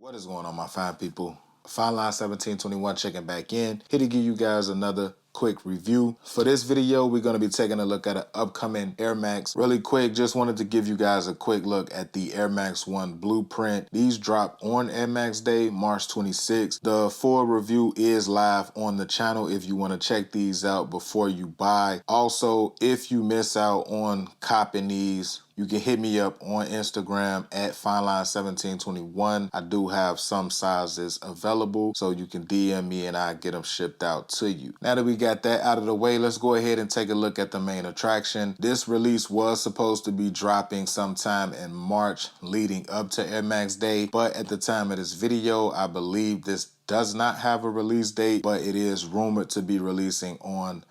What is going on, my fine people? Fine Line 1721 checking back in. Here to give you guys another quick review. For this video, we're going to be taking a look at an upcoming Air Max. Really quick, just wanted to give you guys a quick look at the Air Max 1 blueprint. These drop on Air Max Day, March 26th. The full review is live on the channel if you want to check these out before you buy. Also, if you miss out on copping these, you can hit me up on Instagram at FineLine1721. I do have some sizes available, so you can DM me and I get them shipped out to you. Now that we got that out of the way, let's go ahead and take a look at the main attraction. This release was supposed to be dropping sometime in March leading up to Air Max Day, but at the time of this video, I believe this does not have a release date, but it is rumored to be releasing on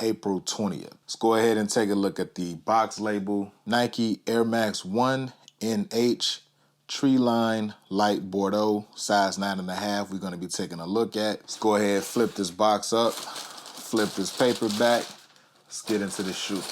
April 20th. Let's go ahead and take a look at the box label. Nike Air Max 1 NH Treeline Light Bordeaux, size 9.5. We're going to be taking a look at. Let's go ahead, flip this box up, flip this paper back. Let's get into the shoe.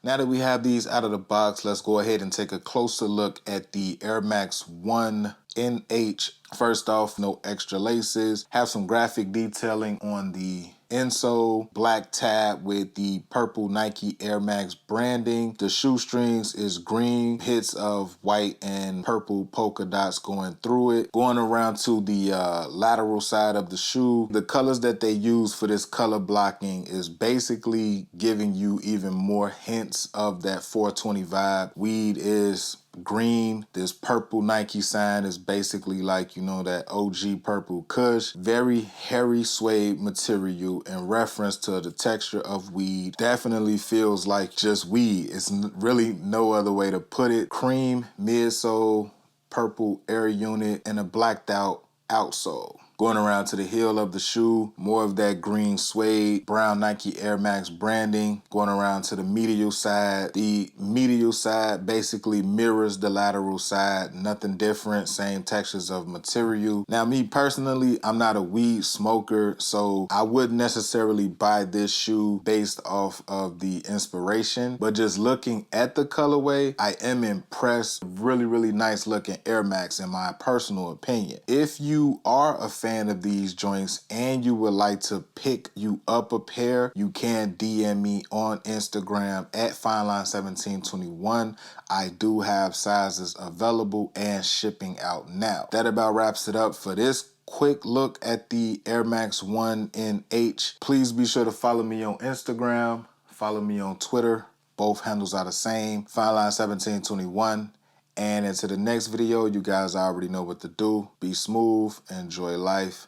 Now that we have these out of the box, let's go ahead and take a closer look at the Air Max 1 NH. First off, no extra laces. Have some graphic detailing on the insole, black tab with the purple Nike Air Max branding. The shoestrings is green, hits of white and purple polka dots going through it. Going around to the lateral side of the shoe, the colors that they use for this color blocking is basically giving you even more hints of that 420 vibe. Weed is green. This purple Nike sign is basically like, you know, that OG purple Kush. Very hairy suede material in reference to the texture of weed. Definitely feels like just weed. It's really no other way to put it. Cream midsole, purple air unit, and a blacked out outsole. Going around to the heel of the shoe, more of that green suede, brown Nike Air Max branding. Going around to the medial side. The medial side basically mirrors the lateral side. Nothing different, same textures of material. Now, me personally, I'm not a weed smoker, so I wouldn't necessarily buy this shoe based off of the inspiration. But just looking at the colorway, I am impressed. Really, really nice looking Air Max in my personal opinion. If you are a fan of these joints and you would like to pick you up a pair, you can DM me on Instagram at FineLine1721. I do have sizes available and shipping out now. That about wraps it up for this quick look at the Air Max 1 NH. Please be sure to follow me on Instagram, follow me on Twitter. Both handles are the same, FineLine1721. And into the next video, you guys already know what to do. Be smooth, enjoy life,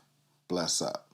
bless up.